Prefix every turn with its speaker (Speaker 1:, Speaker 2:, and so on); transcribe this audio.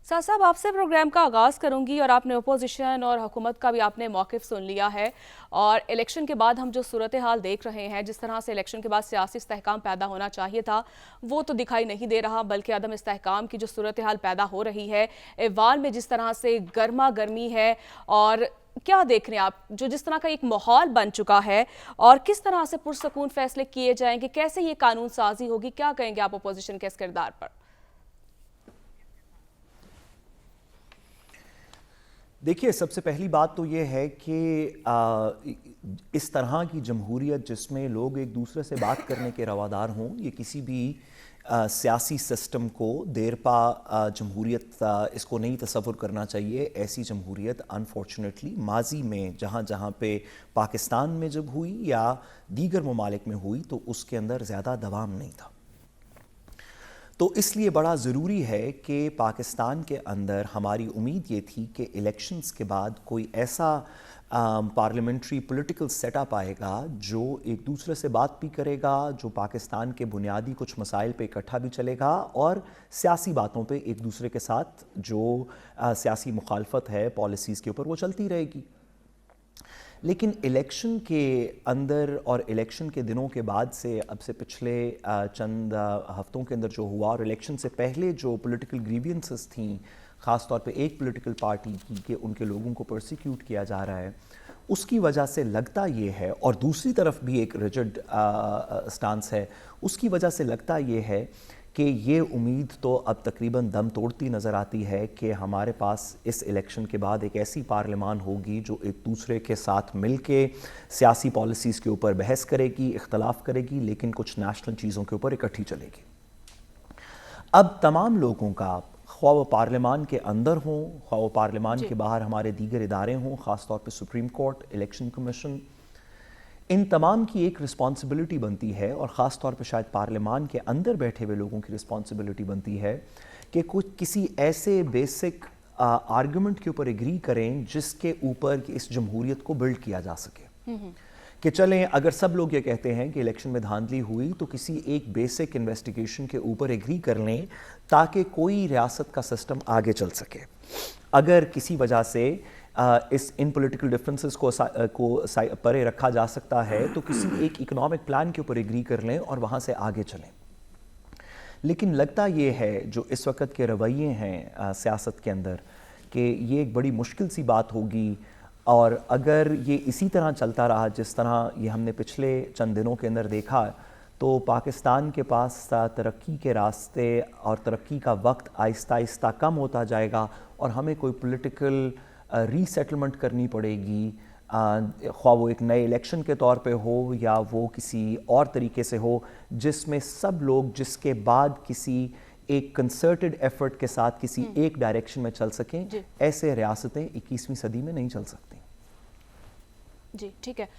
Speaker 1: साथ साहब आपसे प्रोग्राम का आगाज़ करूंगी और आपने अपोजिशन और हुकूमत का भी आपने मौक़िफ़ सुन लिया है और इलेक्शन के बाद हम जो सूरत हाल देख रहे हैं, जिस तरह से इलेक्शन के बाद सियासी इस्तेहकाम पैदा होना चाहिए था वो तो दिखाई नहीं दे रहा, बल्कि अदम इस्तेहकाम की जो सूरत हाल पैदा हो रही है, ऐवान में जिस तरह से गर्मा गर्मी है और क्या देख रहे हैं आप जो जिस तरह का एक माहौल बन चुका है और किस तरह से पुरसकून फैसले किए जाएंगे, कैसे ये कानून साजी होगी, क्या कहेंगे आप अपोजिशन के इस किरदार पर?
Speaker 2: देखिए, सबसे पहली बात तो ये है कि इस तरह की जमहूरियत जिसमें लोग एक दूसरे से बात करने के रवादार हों, ये किसी भी सियासी सिस्टम को देरपा जमहूरियत इसको नहीं तसव्वुर करना चाहिए। ऐसी जमहूरियत अनफॉर्चुनेटली माजी में जहाँ जहाँ पे पाकिस्तान में जब हुई या दीगर ममालिक में हुई तो उसके अंदर ज़्यादा दवाम नहीं था। तो इसलिए बड़ा ज़रूरी है कि पाकिस्तान के अंदर हमारी उम्मीद ये थी कि इलेक्शंस के बाद कोई ऐसा पार्लियामेंट्री पॉलिटिकल सेटअप आएगा जो एक दूसरे से बात भी करेगा, जो पाकिस्तान के बुनियादी कुछ मसाइल पे इकट्ठा भी चलेगा और सियासी बातों पे एक दूसरे के साथ जो सियासी मुखालफत है पॉलिसीज़ के ऊपर वो चलती रहेगी। लेकिन इलेक्शन के अंदर और इलेक्शन के दिनों के बाद से अब से पिछले चंद हफ्तों के अंदर जो हुआ और इलेक्शन से पहले जो पॉलिटिकल ग्रीवियंसेस थीं, ख़ास तौर पे एक पॉलिटिकल पार्टी की कि उनके लोगों को प्रोसिक्यूट किया जा रहा है, उसकी वजह से लगता ये है, और दूसरी तरफ भी एक रिजिड स्टांस है, उसकी वजह से लगता ये है कि ये उम्मीद तो अब तकरीबन दम तोड़ती नज़र आती है कि हमारे पास इस इलेक्शन के बाद एक ऐसी पार्लियामान होगी जो एक दूसरे के साथ मिल के सियासी पॉलिसीज़ के ऊपर बहस करेगी, इख्तलाफ करेगी, लेकिन कुछ नेशनल चीज़ों के ऊपर इकट्ठी चलेगी। अब तमाम लोगों का, ख्वाह वो पार्लियामान के अंदर हों, ख्वाह वो पार्लियामान के बाहर हमारे दीगर इदारे हों, ख़ास तौर पर सुप्रीम कोर्ट, इलेक्शन कमीशन, इन तमाम की एक रिस्पॉन्सिबिलिटी बनती है और ख़ास तौर पर शायद पार्लियामान के अंदर बैठे हुए लोगों की रिस्पॉन्सिबिलिटी बनती है कि कुछ किसी ऐसे बेसिक आर्गुमेंट के ऊपर एग्री करें जिसके ऊपर इस जमहूरियत को बिल्ड किया जा सके। कि चलें, अगर सब लोग ये कहते हैं कि इलेक्शन में धांधली हुई तो किसी एक बेसिक इन्वेस्टिगेशन के ऊपर एग्री कर लें ताकि कोई रियासत का सिस्टम आगे चल सके। अगर किसी वजह से इन पॉलिटिकल डिफरेंसेस को परे रखा जा सकता है तो किसी एक इकोनॉमिक प्लान के ऊपर एग्री कर लें और वहाँ से आगे चलें। लेकिन लगता ये है जो इस वक्त के रवैये हैं सियासत के अंदर कि ये एक बड़ी मुश्किल सी बात होगी, और अगर ये इसी तरह चलता रहा जिस तरह ये हमने पिछले चंद दिनों के अंदर देखा तो पाकिस्तान के पास तरक्की के रास्ते और तरक्की का वक्त आहिस्ता आहिस्ता कम होता जाएगा और हमें कोई पॉलिटिकल रीसेटलमेंट करनी पड़ेगी, ख्वाह वो एक नए इलेक्शन के तौर पे हो या वो किसी और तरीके से हो जिसमें सब लोग जिसके बाद किसी एक कंसर्टेड एफर्ट के साथ किसी एक डायरेक्शन में चल सकें। ऐसे रियासतें 21वीं सदी में नहीं चल सकती।
Speaker 1: जी ठीक है।